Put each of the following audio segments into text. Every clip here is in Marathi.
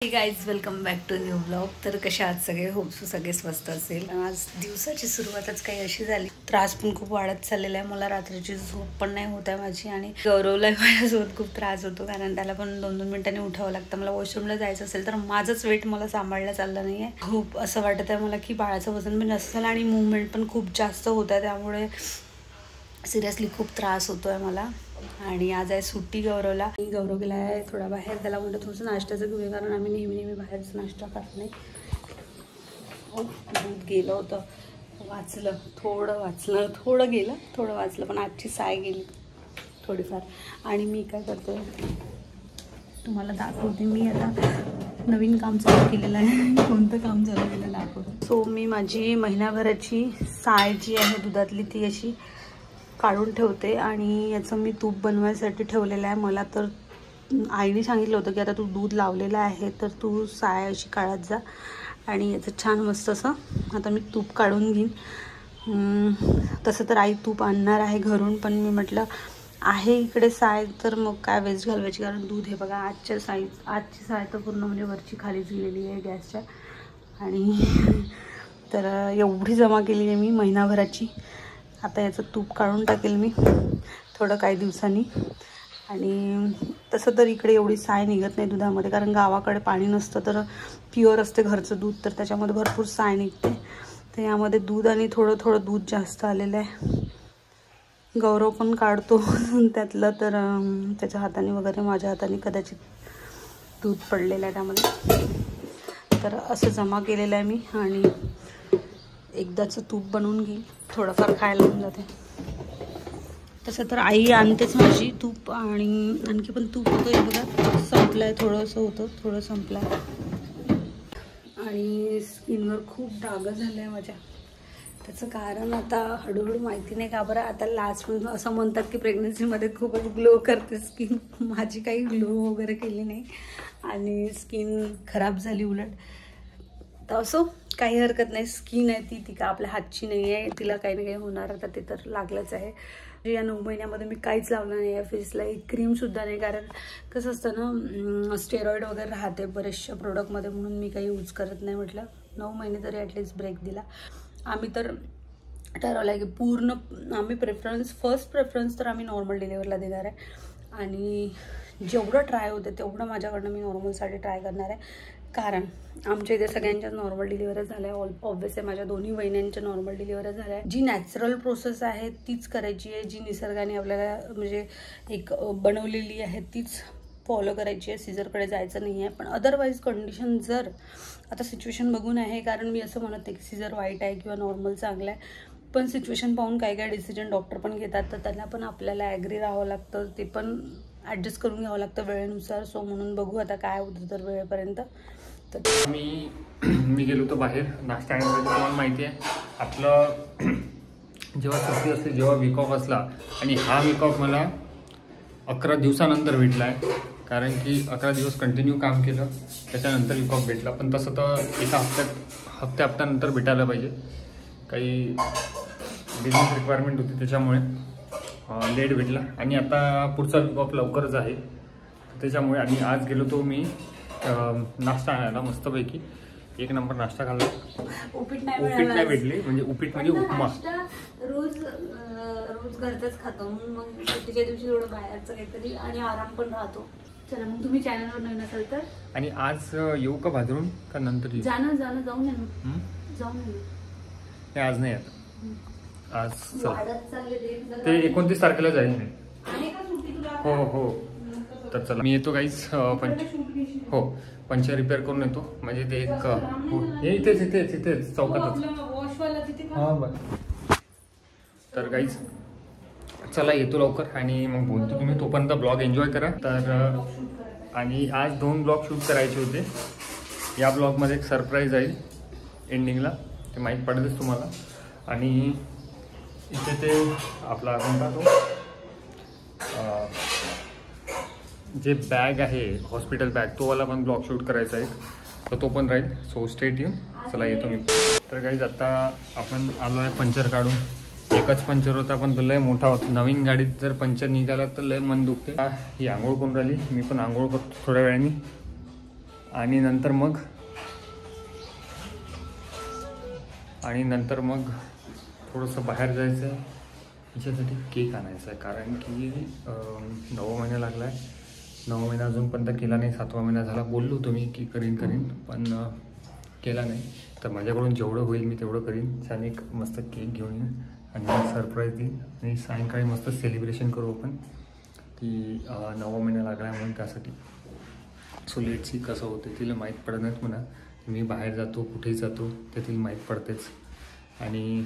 हे guys welcome back to new blog. तर कशा आहात सगळे? होप सगळे स्वस्त असेल. आज दिवसाची सुरुवातच काही अशी झाली. त्रास पण खूप वाढत चाललेला आहे. मला रात्रीची झोप पण नाही होत आहे माझी आणि गौरवला माझ्यासोबत खूप त्रास होतो कारण त्याला पण 2-2 मिनिटांनी उठावं लागतं. मला वॉशरूमला जायचं असेल तर माझंच वेट मला सांभाळलं चाललं नाही आहे. खूप असं वाटत आहे मला की बाळाचं वजन पण जास्त झालं आणि मूवमेंट पण खूप जास्त होत आहे. त्यामुळे सिरियसली खूप त्रास होतो आहे मला. आणि आज आहे सुट्टी गौरवला. गौरव गेला आहे थोडा बाहेर. त्याला म्हटलं थोडंसं नाश्त्याचं घेऊया कारण आम्ही नेहमी बाहेरचं नाश्ता खात नाही. दूध गेलं होतं, थोडं वाचलं पण आजची साय गेली थोडीफार. आणि मी काय करते तुम्हाला दाखवते. मी आता नवीन काम चालू केलेलं आहे. कोणतं काम चालू केलं दाखवते. सो मी माझी महिनाभराची साय जी आहे दुधातली ती अशी काढून ठेवते आणि याचं मी तूप बनवायसाठी ठेवलेलं आहे. मला तर आईने सांगितलं होतं की आता तू दूध लावलेलं आहे तर तू साय अशी काढत जा आणि याचं छान मस्त असं आता मी तूप काढून घेईन. तसं तर आई तूप आणणार आहे घरून, पण मी म्हटलं आहे इकडे साय तर मग काय वेस्ट घालवायची. कारण दूध हे बघा आजची साय तर पूर्ण म्हणजे वरची खालीच गेलेली आहे गॅसच्या. आणि तर एवढी जमा केली आहे मी महिनाभराची. आता याचं तूप काढून टाकेल मी थोडं काही दिवसांनी. आणि तसं तर इकडे एवढी साय निघत नाही दुधामध्ये कारण गावाकडे पाणी नसतं तर प्युअर असते घरचं दूध, तर त्याच्यामध्ये भरपूर साय निघते. तर यामध्ये दूध आणि थोडं दूध जास्त आलेलं आहे. गौरव पण काढतो त्यातलं, तर त्याच्या हाताने वगैरे माझ्या हाताने कदाचित दूध पडलेलं आहे त्यामध्ये. तर असं जमा केलेलं आहे मी आणि एकदाचं तूप बनवून घेईल. थोडंफार खायला होऊन जाते. तसं तर आई आणतेच माझी तूप आणि आणखी पण तूप होतं हे बघा संपलं आहे. थोडं संपलं आहे. आणि स्किनवर खूप डाग झाले आहे माझ्या. त्याचं कारण आता हळूहळू माहिती नाही का बरं. आता लास्ट असं म्हणतात की प्रेग्नन्सीमध्ये खूपच ग्लो करते स्किन. माझी काही ग्लो वगैरे केली नाही आणि स्किन खराब झाली उलट. तर असो काही हरकत नाही. स्किन आहे ती का आपल्या हातची नाही आहे. तिला काही ना काही होणार. आता ते तर लागलंच आहे. या 9 महिन्यामध्ये मी काहीच लावलं नाही आहे फेसला. एक क्रीमसुद्धा नाही कारण कसं असतं ना स्टेरॉइड वगैरे राहते बरेचशा प्रोडक्टमध्ये म्हणून मी काही यूज करत नाही. म्हटलं 9 महिने तरी ॲटलिस्ट ब्रेक दिला. आम्ही तर ठरवलं आहे की पूर्ण आम्ही फर्स्ट प्रेफरन्स तर आम्ही नॉर्मल डिलिव्हरीला देणार आहे आणि जेवढं ट्राय होते तेवढं माझ्याकडनं मी नॉर्मलसाठी ट्राय करणार आहे. कारण आमच्या इथे सगळ्यांच्या नॉर्मल डिलिव्हरी झाल्या. ऑब्व्हियसली माझ्या दोन्ही वहिन्यांच्या नॉर्मल डिलिव्हरी झाल्या. जी नॅचरल प्रोसेस आहे तीच करायची आहे. जी निसर्गाने आपल्याला म्हणजे एक बनवलेली आहे तीच फॉलो करायची आहे. सिझरकडे जायचं नाही आहे. पण अदरवाईज कंडिशन जर आता सिच्युएशन बघून आहे कारण मी असं म्हणत आहे की सिझर वाईट आहे किंवा नॉर्मल चांगलं आहे. पण सिच्युएशन पाहून काय डिसिजन डॉक्टर पण घेतात तर त्यांना पण आपल्याला ॲग्री राहावं लागतं. ते पण ॲडजस्ट करून घ्यावं लागतं वेळेनुसार. सो म्हणून बघू आता काय होतं तर वेळेपर्यंत. तर मी गेलो होतो बाहेर नाश्ता आणण्यासाठी. तुम्हाला माहिती आहे आपलं जेव्हा सुट्टी असते जेव्हा वीक ऑफ असला आणि हा वीक ऑफ मला 11 दिवसानंतर भेटला आहे कारण की 11 दिवस कंटिन्यू काम केलं त्याच्यानंतर वीक ऑफ भेटला. पण तसं तर एका हप्त्यानंतर भेटायला पाहिजे. काही बिझनेस रिक्वायरमेंट होती त्याच्यामुळे लेट भेटला आणि आता पुढचा वीक ऑफ लवकरच आहे त्याच्यामुळे. आणि आज गेलो तो मी नाश्ता आणायला मस्तपैकी 1 नंबर नाश्ता खाल्ला. उपीट नाही भेटली म्हणजे उपीट म्हणजे उपमा. रोज घरचंच खातो मग सुट्टीच्या दिवशी थोडं बाहेरचं काहीतरी आणि आराम पण राहतो. चला मग तुम्ही चॅनलवर नवीन असाल तर. आणि आज येऊ का भाजरून का नंतर जाऊन ये ना. आज नाही आज ते 29 तारखेला जाईल मी. हो तर चला मी येतो गाईज. पंच रिपेअर करून येतो म्हणजे ते एक इथेच चौकातच. हां बरं. तर गाईज चला येतो लवकर आणि मग बोलतो तुम्ही. तोपर्यंत ब्लॉग एन्जॉय करा. तर आणि आज 2 ब्लॉग शूट करायचे होते. या ब्लॉगमध्ये एक सरप्राईज आहे एंडिंगला ते माहीत पडतेच तुम्हाला. आणि इथे ते आपला कोणता तो जे बॅग आहे हॉस्पिटल बॅग तो वाला पण ब्लॉग शूट करायचा आहे तर तो पण राहील. So stay tune. चला येतो मी. तर गाईज आता आपण आलो आहे पंचर काढून. एकच पंचर होता पण तो लय मोठा होता. नवीन गाडीत जर पंचर निघाला तर लय मन दुखते. ही आंघोळ करून राहिली. मी पण आंघोळ करतो थोड्या वेळाने. आणि नंतर मग थोडंसं बाहेर जायचं आहे. याच्यासाठी केक आणायचा आहे, कारण की 9वा महिना लागला आहे. 9वा महिना अजूनपर्यंत केला नाही. 7वा महिना झाला. बोललो होतो मी की करीन पण केला नाही. तर माझ्याकडून जेवढं होईल मी तेवढं करीन. छान एक मस्त केक घेऊन येईन आणि सरप्राईज देईन आणि सायंकाळी मस्त सेलिब्रेशन करू आपण की 9वा महिना लागला आहे म्हणून. त्यासाठी सो लेट्स सी कसं होतं. तिला माहीत पडत म्हणा. मी बाहेर जातो, कुठेही जातो, ते तिला माहीत पडतेच. आणि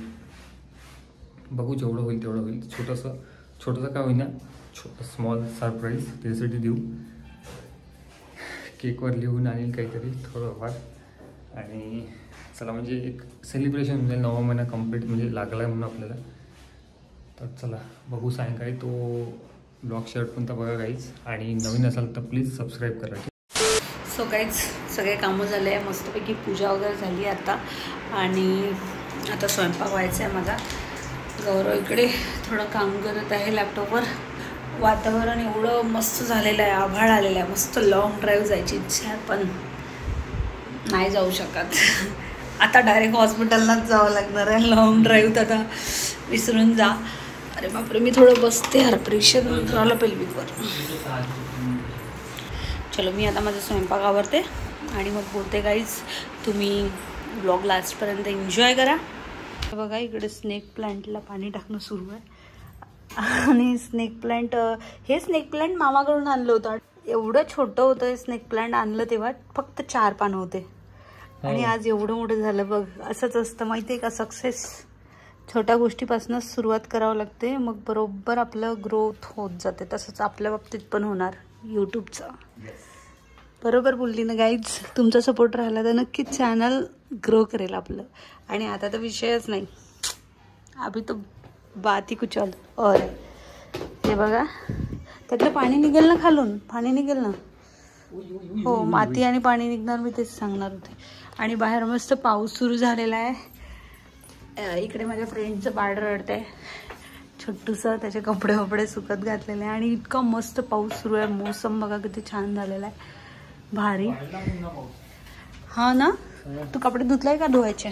बघू जेवढं होईल तेवढं होईल. छोटंसं काय होईना, स्मॉल सरप्राईज त्यासाठी देऊ. केकवर लिहून आणील काहीतरी थोडंफार. आणि चला म्हणजे एक सेलिब्रेशन होऊन जाईल. 9वा महिना कंप्लीट म्हणजे लागला आहे म्हणून आपल्याला. तर चला बघू सायंकाळी. तो ब्लॉग शर्ट पण तर बघा गाईज. आणि नवीन असाल तर प्लीज सबस्क्राईब करा. सो गाईज सगळे कामं झाले आहे. मस्तपैकी पूजा वगैरे झाली आता. आणि आता स्वयंपाक व्हायचा आहे माझा. गौरव इकडे थोडं काम करत आहे लॅपटॉपवर. वातावरण एवढं मस्त झालेलं आहे, आभाळ आलेलं आहे. मस्त लॉंग ड्राईव्ह जायची इच्छा आहे पण नाही जाऊ शकत. आता डायरेक्ट हॉस्पिटललाच जावं लागणार आहे. लॉंग ड्राईव्ह तर आता विसरून जा. अरे बापरे, मी थोडं बसते. यार प्रेशर राहिलं पेल्विकवर. चलो मी आता माझा स्वयंपाक आवरते आणि मग बोलते गाईज. तुम्ही ब्लॉग लास्टपर्यंत एन्जॉय करा. बघा इकडे स्नेक प्लांटला पाणी टाकणं सुरू आहे. आणि स्नेक प्लांट, हे स्नेक प्लांट मामाकडून आणलं होतं. एवढं छोटं होतं हे स्नेक प्लांट. आणलं तेव्हा फक्त 4 पानं होते आणि आज एवढं मोठं झालं बघ. असंच असतं माहिती आहे का, सक्सेस छोट्या गोष्टीपासूनच सुरुवात करावं लागते, मग बरोबर आपलं ग्रोथ होत जाते. तसंच आपल्या बाबतीत पण होणार यूट्यूबचं. बरोबर बोलली ना गाईज. तुमचा सपोर्ट राहिला तर नक्कीच चॅनल ग्रो करेल आपलं. आणि आता तर विषयच नाही. अभी तो बात ही कुछ और. हे बघा त्यातलं पाणी निघेल ना, खालून पाणी निघेल ना. हो, माती आणि पाणी निघणार, मी तेच सांगणार होते. आणि बाहेर मस्त पाऊस सुरू झालेला आहे. इकडे माझ्या फ्रेंडचं बाळ रडतंय छोटूसं. त्याचे कपडे सुकत घातलेले आहे. आणि इतका मस्त पाऊस सुरू आहे. मोसम बघा किती छान झालेला आहे, भारी. हा ना, तू कपडे धुतलाय का धुवायचे?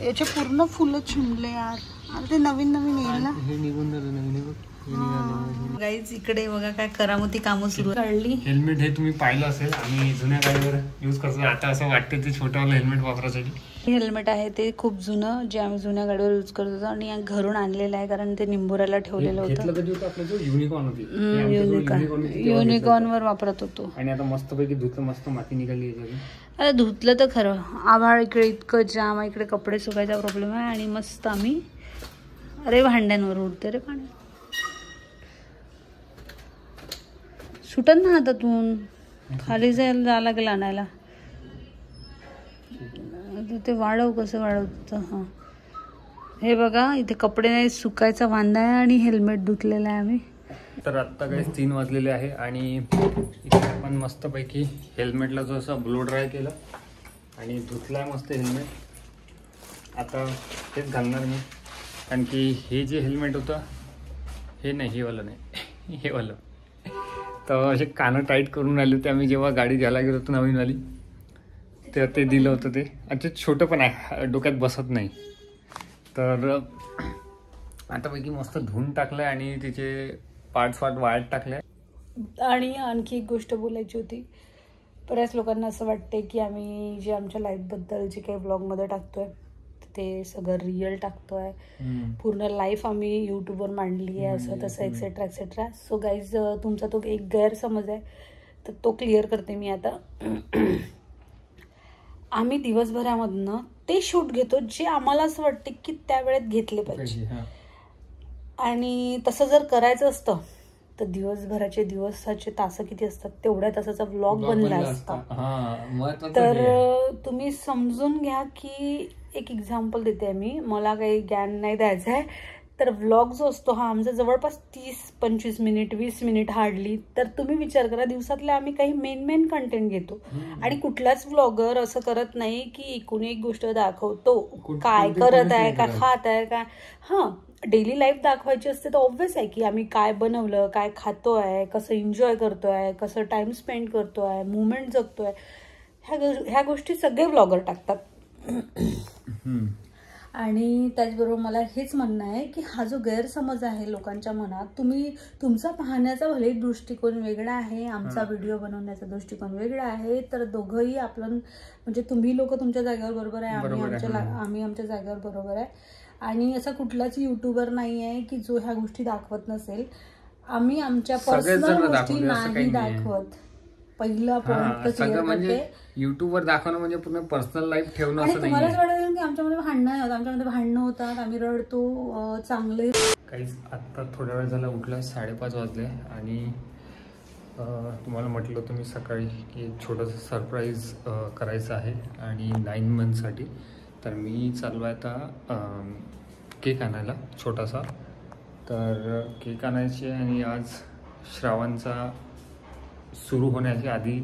याचे पूर्ण फुलं चिमले यार. अरे ते नवीन येईल ना. हे निघून झालं नवीन. गाईज इकडे बघा काय करामती कामं सुरू काढली. हेल्मेट हे तुम्ही पाहिलं असेल, आम्ही जुन्या गाडीवर यूज करतो. आता असं वाटतं ते छोटंवालं हेल्मेट वापरायसाठी. हेल्मेट आहे ते खूप जुनं, जे आम्ही जुन्या गाडीवर यूज करत होतो. आणि घरून आणलेलं आहे कारण ते निंबोऱ्याला ठेवलेलं होतं. युनिकॉर्नवर वापरत होतो. आणि आता मस्तपैकी धुतलं, मस्त माती निघाली. अरे धुतलं तर खरं. आभाळ इकडे इतकं जाम आहे. इकडे कपडे सुकायचा प्रॉब्लेम आहे. आणि मस्त आम्ही, अरे भांड्यांवर उडते रे पाणी. सुटत ना हातातून, खाली जायला लागेल आणायला. ते वाढव, कसं वाढवतं. हां हे बघा इथे कपडे नाही, सुकायचा वांदा आहे. आणि हेल्मेट धुतलेलं आहे आम्ही. तर आत्ता काही 3 वाजलेले आहे. आणि इथे आपण मस्तपैकी हेल्मेटला जो असं ब्लो ड्राय केलं आणि धुतला आहे मस्त हेल्मेट. आता तेच घालणार मी, कारण की हे जे हेल्मेट होतं हे नाही, हे वालं नाही, हे वालं. तर असे कानं टाईट करून राहिले होते आम्ही जेव्हा गाडी घ्यायला गेलो होतो नवीनवाली. तर ते दिलं होतं ते. अच्छा छोटं पण आहे, डोक्यात बसत नाही. तर आतापैकी मस्त धुवून टाकलं आहे आणि तिचे पार्ट्स वाळत टाकले. आणि आणखी एक गोष्ट बोलायची होती. बऱ्याच लोकांना असं वाटते की आम्ही जे आमच्या लाईफबद्दल जे काही ब्लॉगमध्ये टाकतोय ते सगळं रिअल टाकतोय. पूर्ण लाईफ आम्ही यूट्यूबवर मांडली आहे, असं तसं एक्सेट्रा एक्सेट्रा. सो गाईज तुमचा तो एक गैरसमज आहे, तर तो क्लिअर करते मी आता. आम्ही दिवसभरामधनं ते शूट घेतो जे आम्हाला असं वाटते की त्या वेळेत घेतले पाहिजे. आणि तसं जर करायचं असतं तर दिवसभराचे तास किती असतात तेवढ्या तासाचा व्लॉग बनला असता. तर तुम्ही समजून घ्या की एक एक्झाम्पल देते मी, मला काही ज्ञान नाही द्यायचं आहे. तर व्लॉग जो असतो हा आमचा जवळपास 30-25 मिनिट 20 मिनिट हार्डली. तर तुम्ही विचार करा, दिवसातले आम्ही काही मेन कंटेंट घेतो. आणि कुठलाच व्लॉगर असं करत नाही की एकूण एक गोष्ट दाखवतो, काय करत आहे, काय खात आहे, काय. हां डेली लाईफ दाखवायची असते तर ऑब्व्हियस आहे की आम्ही काय बनवलं, काय खातो आहे, कसं एन्जॉय करतो आहे, कसं टाइम स्पेंड करतो आहे, मुवमेंट जगतो आहे, ह्या गोष्टी सगळे व्लॉगर टाकतात. आणि त्याचबरोबर मला हेच म्हणणं आहे की हा जो गैरसमज आहे लोकांच्या मनात, तुमचा पाहण्याचा भले दृष्टिकोन वेगळा आहे, आमचा व्हिडिओ बनवण्याचा दृष्टिकोन वेगळा आहे, तर दोघंही आपलं म्हणजे तुम्ही लोक तुमच्या जागेवर बरोबर आहे, आम्ही आमच्या जागेवर बरोबर आहे. आणि असा कुठलाच युट्यूबर नाही आहे की जो ह्या गोष्टी दाखवत नसेल. आम्ही आमच्या पर्सनल गोष्टी नाही दाखवत. पहिला पॉइंट म्हणजे युट्यूबवर दाखवणं म्हणजे पूर्ण पर्सनल लाईफ ठेवणं असं नाही. तुम्हालाच वाटतं की आमच्यामध्ये भांडणं होतात, आम्ही रडतो, चांगले काहीच. आत्ता थोड्या वेळ झाला उठला, 5:30 वाजले आणि तुम्हाला म्हटलं होतं मी सकाळी की छोटंसं सरप्राईज करायचं आहे आणि 9 मंथसाठी. तर मी चाललो आहे आता केक आणायला छोटासा. तर केक आणायचे आणि आज श्रावणचा सुरू होण्याच्या आधी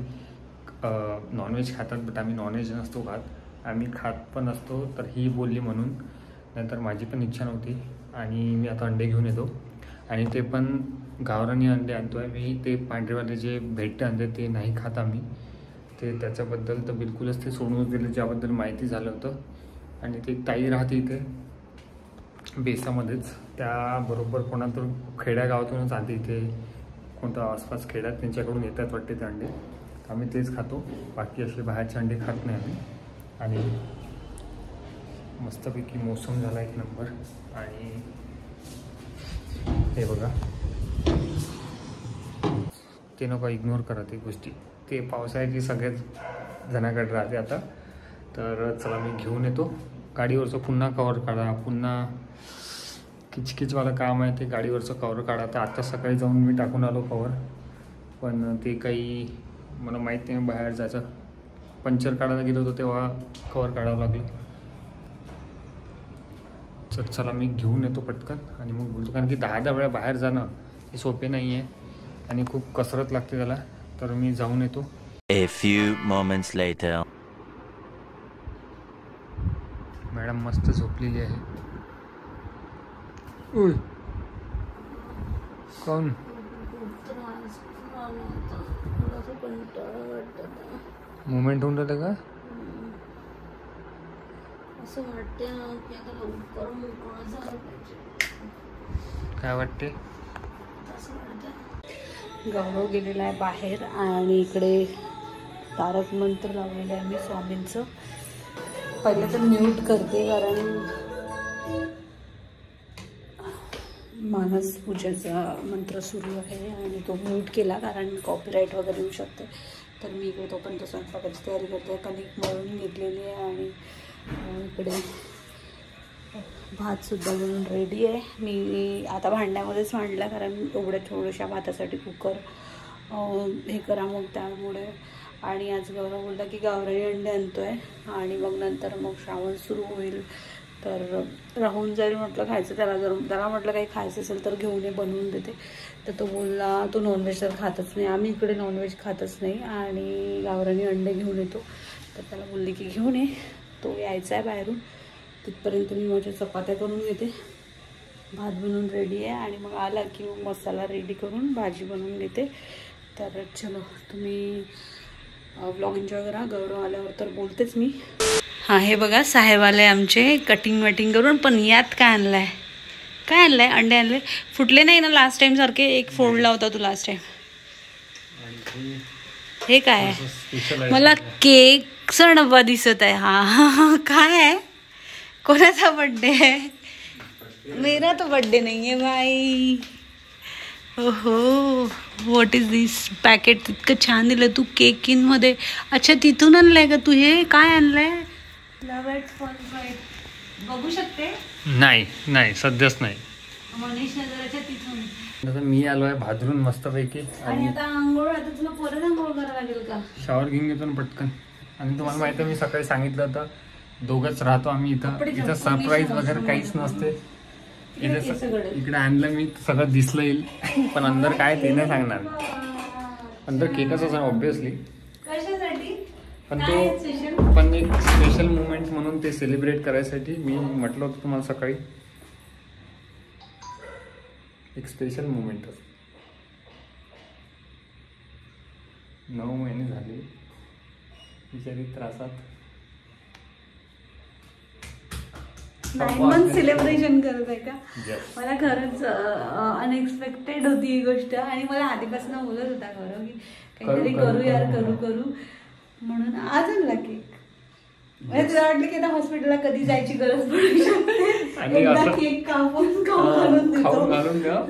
नॉनव्हेज खातात, बट आम्ही नॉनव्हेज नसतो खात, आम्ही खात पण असतो. तर ही बोलली म्हणून, नाहीतर माझी पण इच्छा नव्हती. आणि मी आता अंडे घेऊन येतो आणि ते पण गावरानी अंडे आणतो आहे मी. ते पांढरेवाले जे भेटते अंडे ते नाही खात आम्ही. ते त्याच्याबद्दल तर बिलकुलच ते सोडूनच दिलं, ज्याबद्दल माहिती झालं होतं. आणि ते ताई राहते इथे बेसामध्येच, त्याबरोबर कोणातून खेड्यागावातूनच आणते, इथे कोणतं आसपास खेड्यात त्यांच्याकडून येतात वाटते ते अंडे. आम्ही तेच खातो, बाकी असे बाहेरचे अंडे खात नाही आम्ही. आणि मस्तपैकी मोसम झाला 1 नंबर. आणि हे बघा, ते नको इग्नोर करा ते गोष्टी, ते पावसाळ्याची सगळ्याच जणांकडे राहते आता. तर चला मी घेऊन येतो. गाडीवरचं पुन्हा कवर काढा, पुन्हा किचकिचवालं काम आहे ते गाडीवरचं कवर काढा. तर आता सकाळी जाऊन मी टाकून आलो कवर, पण ते काही मला माहीत नाही, बाहेर जायचं पंचर काढायला गेलो होतो तेव्हा कवर काढावं लागलं. तर चला मी घेऊन येतो पटकन आणि मग बोलतो, कारण की 10 वेळा बाहेर जाणं हे सोपे नाही आहे आणि खूप कसरत लागते त्याला. तर मी जाऊन येतो. A few moments later. Madam मस्त झोपलेली आहे. कोण मुवमेंट होऊन राहिलं का? असं वाटते की आता लवकर मोकळं झालं पाहिजे. काय वाटते? गौरव गेलेला आहे बाहेर आणि इकडे तारक मंत्र लावलेलं आहे मी स्वामींचं. पहिले तर म्यूट करते कारण मानस पूजेचा मंत्र सुरू आहे आणि तो म्यूट केला कारण कॉपीराईट वगैरे येऊ शकते. तर मी इकडे तोपर्यंत स्वयंपाकाची तयारी करते. कणिक मळून घेतलेली आहे आणि इकडे भातसुद्धा बनवून रेडी आहे. मी आता भांड्यामध्येच मांडला कारण एवढ्या थोड्याशा भातासाठी कुकर हे करा मग त्यामुळे. आणि आज गौरव बोलला की गावरानी अंडे आणतो आहे आणि मग नंतर मग श्रावण सुरू होईल तर राहून जाईल. म्हटलं खायचं त्याला म्हटलं काही खायचं असेल तर घेऊन ये, बनवून देते. तर तो बोलला तो नॉनव्हेज तर खातच नाही, आम्ही इकडे नॉनव्हेज खातच नाही आणि गावरानी अंडे घेऊन येतो. तर त्याला बोलले की घेऊन ये, तो यायचा आहे बाहेरून. तिथपर्यंत मी माझ्या चपात्या करून घेते, भात बनवून रेडी आहे आणि मग आला की मग मसाला रेडी करून भाजी बनवून घेते. तर चलो तुम्ही व्लॉग एन्जॉय करा. गौरव आल्यावर तर बोलतेच मी. हां हे बघा साहेब आले आमचे कटिंग वटिंग करून. पण यात काय आणलं आहे? काय आणलं आहे? अंडे आणले. फुटले नाही ना लास्ट टाइम सारखे? एक फोडला होता तू लास्ट टाइम. हे काय आहे? मला केकचा डब्बा दिसत आहे. हा काय आहे? कोणाचा बर्थडे आहे? मेरा तो बर्थडे नाही आहे भाई. ओहो व्हॉट इज दिस पॅकेट? इतकं छान दिलं तू केक इन मध्ये. अच्छा तिथून आणलंय का तू? हे काय आणलंय? बघू शकते? नाही सध्याच नाही. मनीष नगराच्या तिथून. मी आलो आहे भाजरून मस्तपैकी. आणि आता आंघोळ, आता तुला परत आंघोळ करावं लागेल का? शॉवर घेऊन घेतो ना पटकन. आणि तुम्हाला माहिती आहे मी सकाळी सांगितलं होतं दोघंच राहतो आम्ही इथं सरप्राईज वगैरे काहीच नसते. इकडे आणलं मी, सगळं दिसलं येईल पण अंदर काय ते नाही सांगणार. अंदर केकच असं ऑब्विसली, पण एक स्पेशल मुवमेंट म्हणून ते सेलिब्रेट करायसाठी मी म्हटलं होतं तुम्हाला सकाळी. एक स्पेशल मोमेंट असतो. 9 महिने झाले बिचारी त्रासात. 9 मंथ सेलिब्रेशन करत आहे का? Yes. मला खरंच अनएक्सपेक्टेड होती ही गोष्ट आणि मला आधीपासून बोलत होता गौरव की काहीतरी करू यार, करू म्हणून आज आणला केक. म्हणजे तुला वाटलं की आता हॉस्पिटलला कधी जायची गरज पडू शकते आणि एकदा असं- केक कापून घालून देतो. खाऊन घालून द्या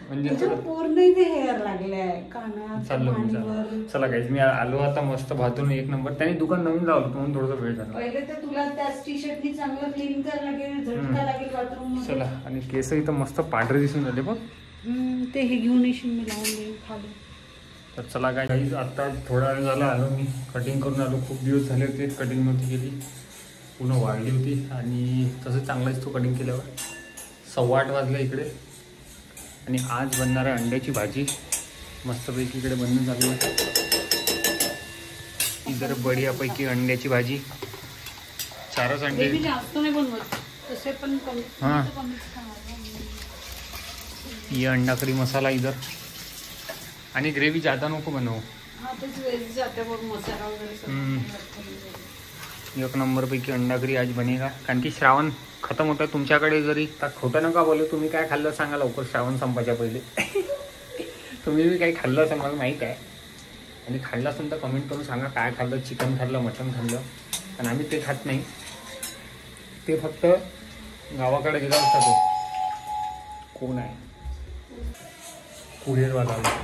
म्हणजे त्याच्यात पूर्ण इथे हेअर लागले आहे कानात, चाललो मी. मानेवर. चला गाईज, मी आलो आता मस्त भाजून एक नंबर. त्यांनी दुकान नवीन लावलं म्हणून थोडंसं वेळ झाला. पहिले तर तुला त्याच टी शर्टनी चांगलं क्लीन करायला लागेल, झटका लागेल बाथरूम. चला, आणि केस इथं मस्त पांढरे दिसून राहिले बघ. ते हे घेऊन येशील, मी लावून देईन खाली. तर चला गाईज, आता थोडा वेळ झाला आलो मी, कटिंग करून आलो. खूप दिवस झाले होते कटिंग नव्हती केली, पूर्ण वाढली होती. आणि तसं चांगलाच तो कटिंग केल्यावर 8:15 वाजले इकडे. आणि आज बनणार आहे अंड्याची भाजी. मस्तपैकी इकडे बनणं चालू आहे. इधर बढियापैकी अंड्याची भाजी. 4च अंडे. ग्रेव्ही जास्त नाही बनवत, तसे पण कमी. हाँ. कमीच खाणार. ये अंडा करी मसाला इधर. आणि ग्रेव्ही ज़्यादा नको बनवू. हा, तेच वेज जाते बघ, मसाला वगैरे सगळं. एक नंबर पैकी अंडा करी आज बनेगा. कारण की श्रावण खतम होता तुमच्याकडे. जरी खोटं नका बोलू, तुम्ही काय खाल्लं सांगा लवकर श्रावण संपायच्या पहिले. तुम्ही बी काही खाल्लं असेल मला माहीत आहे. आणि खाल्लं असेल तर कमेंट करून सांगा काय खाल्लं. चिकन खाल्लं, मटण खाल्लं. आणि आम्ही ते खात नाही. ते फक्त गावाकडे गेला असता. तो कोण आहे? कुरिअरवाला आला.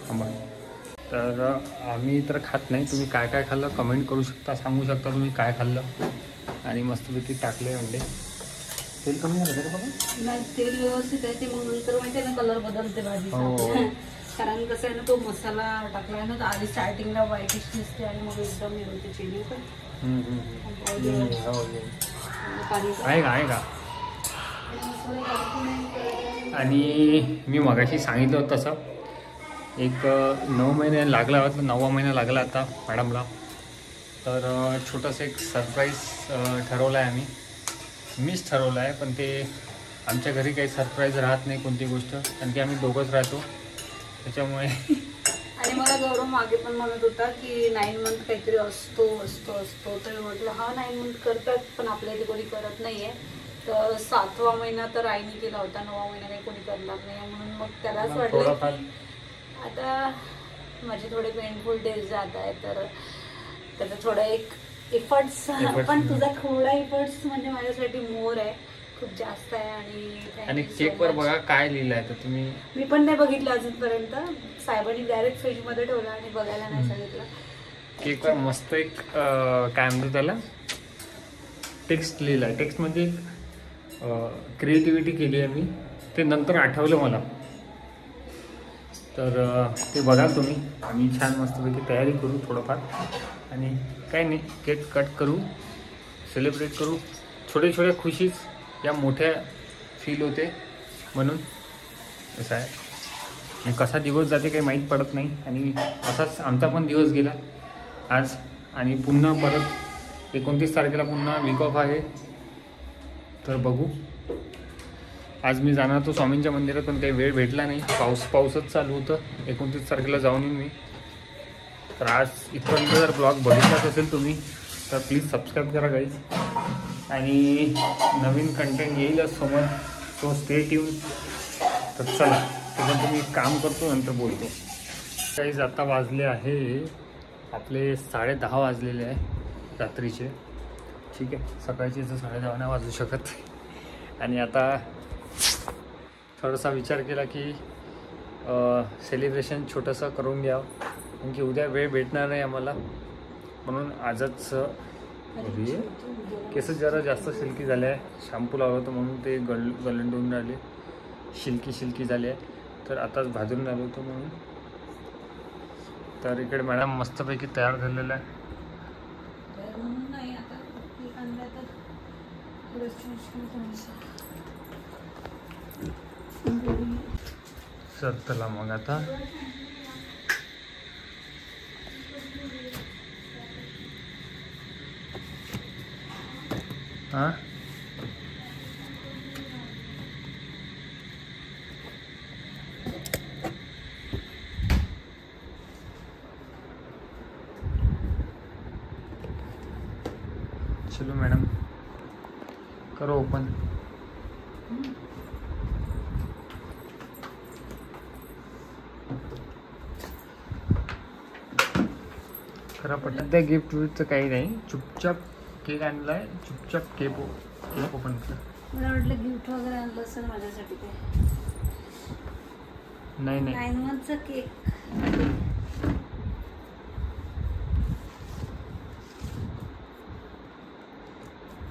थांबा. तर आम्ही तर खात नाही. तुम्ही काय काय खाल्लं कमेंट करू शकता, सांगू शकता तुम्ही काय खाल्लं. आणि मस्तपैकी टाकले अंडे. तेल कमी झालं का बाबा? नाही, तेल व्यवस्थित आहे ते. मग नंतर माहिती आहे ना कलर बदलते भाजी. हो. कारण कसं आहे ना, तो मसाला टाकला आहे ना, तर आधी स्टार्टिंगला व्हाईटिश दिसते आणि मग एकदम हे होते चिली पण. आहे का? आणि मी मगाशी सांगितलं होतं तसं. एक 9 महिने लागला होता, 9वा महिना लागला आता मॅडमला. तर छोटंसं एक सरप्राईज ठरवलं आहे आम्ही. मीच ठरवलं आहे, पण ते आमच्या घरी काही सरप्राईज राहत नाही कोणती गोष्ट. कारण की आम्ही दोघंच राहतो त्याच्यामुळे. आणि मला गौरव मागे पण म्हणत होता की 9 मंथ काहीतरी असतो. तर म्हटलं हा 9 मंथ करतात, पण आपल्या इथे कोणी करत नाही आहे. तर 7वा महिना तर आईने केला होता, 9वा महिना काही कोणी करणार नाही. म्हणून मग त्यालाच वाटलं आता माझे थोडे पेनफुल डेज जात आहे, तर त्याचा थोडा एक एफर्ट्स. पण तुझा थोडा एफर्ट्स म्हणजे माझ्यासाठी मोर आहे, खूप जास्त आहे. आणि केकवर बघा काय लिहिलं आहे तर तुम्ही. मी पण नाही बघितलं अजूनपर्यंत. साहेबांनी डायरेक्ट फ्रीजमध्ये ठेवलं आणि बघायला नाही सांगितलं. केकवर मस्त एक काय म्हणतो त्याला, टेक्स्ट लिहिलं आहे. टेक्स्ट म्हणजे क्रिएटिव्हिटी केली आहे मी. ते नंतर आठवलं मला. तर ते बघा तुम्ही. आम्ही छान मस्तपैकी तयारी करू थोडंफार. आणि काय नाही, केक कट करू, सेलिब्रेट करू. छोटे छोटे खुशीच या मोठ्या फील होते. म्हणून असं आहे. आणि कसा दिवस जाते काही माहीत पडत नाही. आणि असाच आमचा पण दिवस गेला आज. आणि पुन्हा परत 29 तारखेला पुन्हा वीक ऑफ आहे. तर बघू. आज मी जाणार तो स्वामींच्या मंदिरात, पण काही वेळ भेटला नाही. पाऊसच चालू होतं. 29 तारखेला जाऊन येईन मी. तर आज इथपर्यंत जर ब्लॉग बघितलाच असेल तुम्ही तर प्लीज सबस्क्राईब करा गाईज. आणि नवीन कंटेंट येईलच समोर, सो स्टे ट्यून. तर चला, तोपर्यंत मी काम करतो, नंतर बोलतो. गाईज आता वाजले आहे आपले 10:30 वाजलेले आहे रात्रीचे. ठीक आहे, सकाळचे तर 10:30 नाही वाजू शकत. आणि आता थोडासा विचार केला की सेलिब्रेशन छोटंसं करून घ्यावं. कारण की उद्या वेळ भेटणार नाही आम्हाला. म्हणून आजच केस जरा जास्त सिल्की झाले आहे. शॅम्पू लावलं होतं म्हणून ते गलंडून राहिले, शिल्की झाले आहे. तर आताच भाजून आलो होतो म्हणून. तर इकडे मॅडम मस्तपैकी तयार झालेलं आहे. सर चला मग आता हां चलो मॅडम करो ओपन. खरं पटलं त्या गिफ्ट विफ्टचं काही नाही. चुपचाप केक आणलाय, चुपचाप केक ओपन केलं. मला वाटलं गिफ्ट वगैरे आणलं असेल माझ्यासाठी ते. नाही नाही 9 monthचा केक.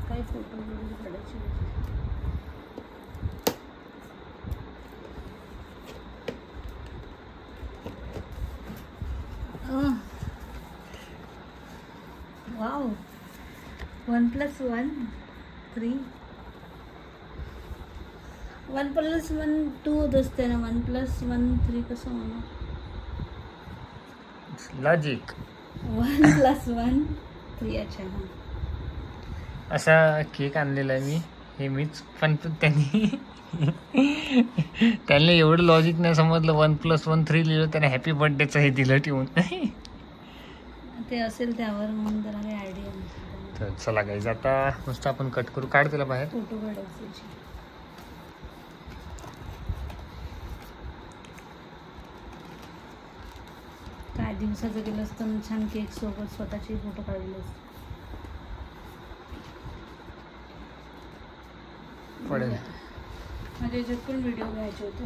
काही फोटो वगैरे काढायचे होते. वाव 1+1 3. 1+1 2 होत असते ना. 1+1 3 कसं म्हणू. लॉजिक. 1+1 3. अच्छा हां. असा केक आणलेला आहे मी. हे मीच पण त्यांनी त्यांना एवढं लॉजिक नाही समजलं. 1+1 3 लिहिलं त्याने हॅपी बर्थडेचं हे दिलं ठेवून. ते असेल त्यावर म्हणून त्याला काही आयडिया नाही. तर चला गाईज आता मस्त आपण कट करू. काढ त्याला बाहेर. फोटो काढायचे. काय दिवसाचं केलं असतं छान केक सोबत स्वतःचे फोटो काढले असते. पडेल. माझ्या याच्यात पण व्हिडिओ घ्यायचे होते.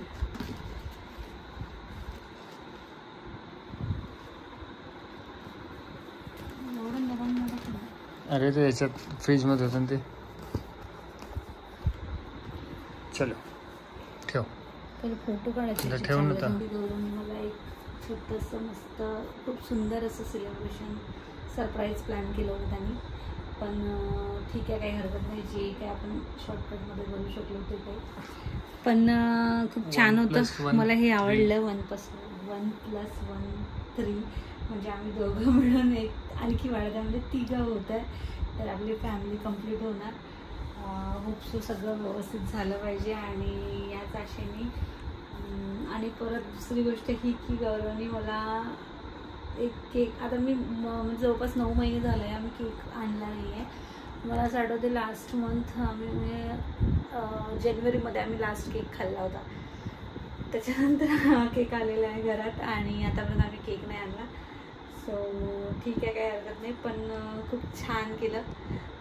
एवढं नरम नरम. अरे ते याच्यात फ्रीजमध्ये होतं ना ते. चलो ठेव. तर फोटो काढायचे. तर ठेवून होता. मला एक छोटंसं मस्त खूप सुंदर असं सेलिब्रेशन सरप्राईज प्लॅन केलं होतं त्यांनी. पण ठीक आहे काही हरकत नाही. जे काय आपण शॉर्टकटमध्ये बनवू शकलो ते काही. पण खूप छान होतं. मला हे आवडलं. 1+1 3 म्हणजे आम्ही दोघं मिळून एक आणखी वाढता म्हणजे 3 होत आहे. तर आपली फॅमिली कंप्लीट होणार. होपसो सगळं व्यवस्थित झालं पाहिजे. आणि याच आशेने आणि परत दुसरी गोष्ट ही की गौरवने मला एक केक आता मी जवळपास 9 महिने झाले आहे आम्ही केक आणला नाही आहे. मला असं आठवते लास्ट मंथ आम्ही म्हणजे जानेवारीमध्ये आम्ही लास्ट केक खाल्ला होता. त्याच्यानंतर हा केक आलेला आहे घरात आणि आतापर्यंत आम्ही केक नाही आणला. सो ठीक आहे काही हरकत नाही. पण खूप छान केलं.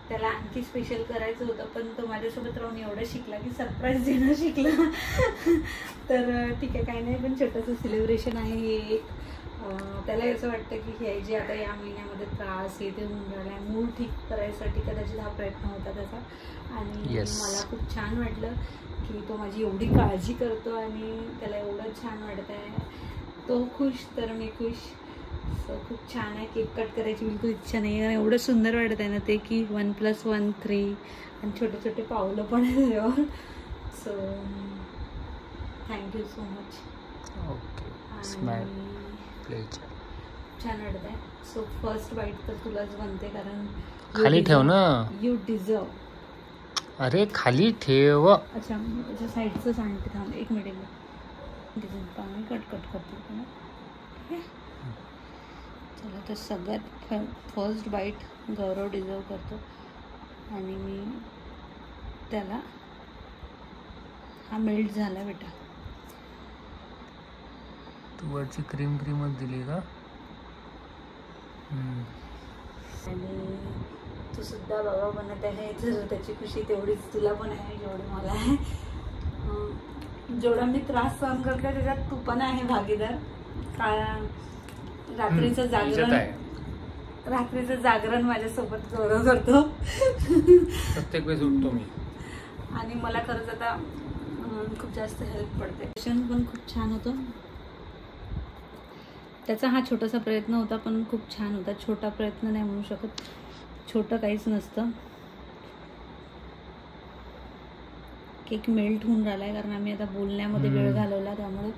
त्याला आणखी स्पेशल करायचं होतं पण तो माझ्यासोबत राहून एवढं शिकला की सरप्राईज देणं शिकला. तर ठीक आहे काही नाही. पण छोटंसं सेलिब्रेशन आहे हे एक. त्याला असं वाटतं की हे जे आता या महिन्यामध्ये त्रास हे ते होऊन राहिला आहे मूड ठीक करायसाठी कदाचित हा प्रयत्न होता त्याचा. आणि मला खूप छान वाटलं की तो माझी एवढी काळजी करतो आणि त्याला एवढं छान वाटत आहे. तो खुश तर मी खुश. सो खूप छान आहे. केक कट करायची बिलकुल इच्छा नाही आहे. एवढं सुंदर वाटत आहे ना ते की 1+1 3 आणि छोटे छोटे पावलं पण आहे त्यावर. So thank you so much. Okay छान वाटत आहे. सो फर्स्ट बाईट तर तुलाच बनते कारण खाली ठेव ना. You deserve. अरे खाली ठेव. अच्छा त्याच्या साईडचं सांगते थांब 1 मिनिट. पाणी कट करते. चला तर सगळ्यात फर्स्ट बाईट गौरव डिझर्व करतो आणि मी त्याला हा मेल्ट झाला बेटा. तू वरची क्रीमच दिली का. आणि तू सुद्धा बाबा बनत आहे तर त्याची खुशी तेवढीच तुला पण आहे जेवढी मला आहे. जेवढा मी त्रास सहन करते त्याच्यात तू पण आहे भागीदार. कारण रात्रीचं जागरण माझ्यासोबत गौरव करतो. प्रत्येक वेळेस उठतो मी. आणि मला खरंच आता खूप जास्त हेल्प पडते. पण खूप छान होतं. त्याचा हा छोटासा प्रयत्न होता पण खूप छान होता. छोटा प्रयत्न नाही म्हणू शकत. छोटं काहीच नसतं. केक मेल्ट होऊन राहिला आहे कारण आम्ही आता बोलण्यामध्ये वेळ घालवला त्यामुळे.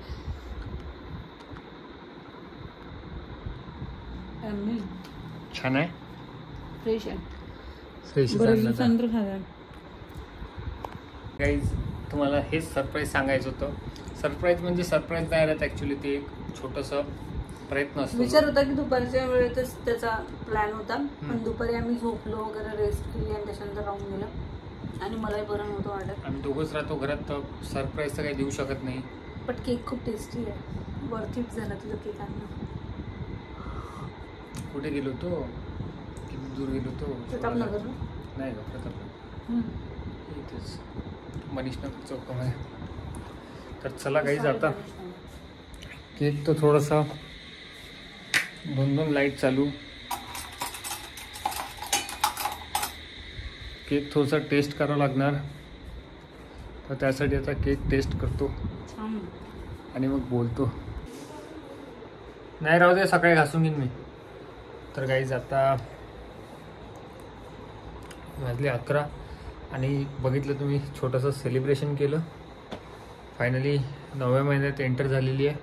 छान आहे. फ्रेश आहे. बरेच दिवसानंतर खाल्ला. गाईज तुम्हाला हेच सरप्राईज सांगायचं होतं. सरप्राईज म्हणजे सरप्राईज नाही राहत ॲक्च्युली, ते एक छोटंसं प्रयत्न असतो. विचार होता की दुपारच्या वेळेतच त्याचा प्लॅन होता, पण दुपारी आम्ही झोपलो वगैरे, रेस्ट केली आणि त्याच्यानंतर राहून गेलं आणि मलाही बरं नव्हतं वाटत. आम्ही दोघंच राहतो घरात, तर सरप्राईज तर काही देऊ शकत नाही. बट केक खूप टेस्टी आहे, वरतीच झाला तुझं केक आणणं. कुठे गेलो तो, किती दूर गेलो तो? प्रतापनगर. नाही का, प्रतापनगर इथेच मनीषनगर चौकामध्ये. तर चला काही जाता. केक तर थोडंसं 2 लाईट चालू. केक थोडासा टेस्ट करावा लागणार, तर त्यासाठी आता केक टेस्ट करतो छान. आणि मग बोलतो. नाही राहू दे, सकाळी घासून घेईन मी. तर गाईज आता वाजले 11 आणि बघितलं तुम्ही, छोटंसं सेलिब्रेशन केलं. फायनली 9व्या महिन्यात एंटर झालेली आहे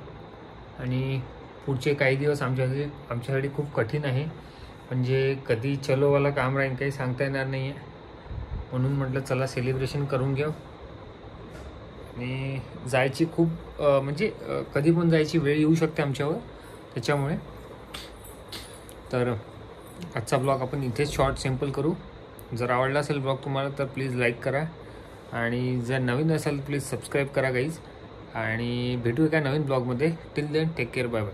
आणि पुढचे काही दिवस आमच्यासाठी खूप कठीण आहे. म्हणजे कधी चलोवाला काम राहील काही सांगता येणार नाही आहे. म्हणून म्हटलं चला सेलिब्रेशन करून घेऊ. आणि जायची खूप म्हणजे कधी पण जायची वेळ येऊ शकते आमच्यावर, त्याच्यामुळे. तर आजचा ब्लॉग आपण इथेच शॉर्ट सिम्पल करू. जर आवडला असेल ब्लॉग तुम्हाला तर प्लीज लाईक करा आणि जर नवीन असेल प्लीज सबस्क्राईब करा गाईज. आणि भेटू एका नवीन ब्लॉगमध्ये. Till then take care, bye bye.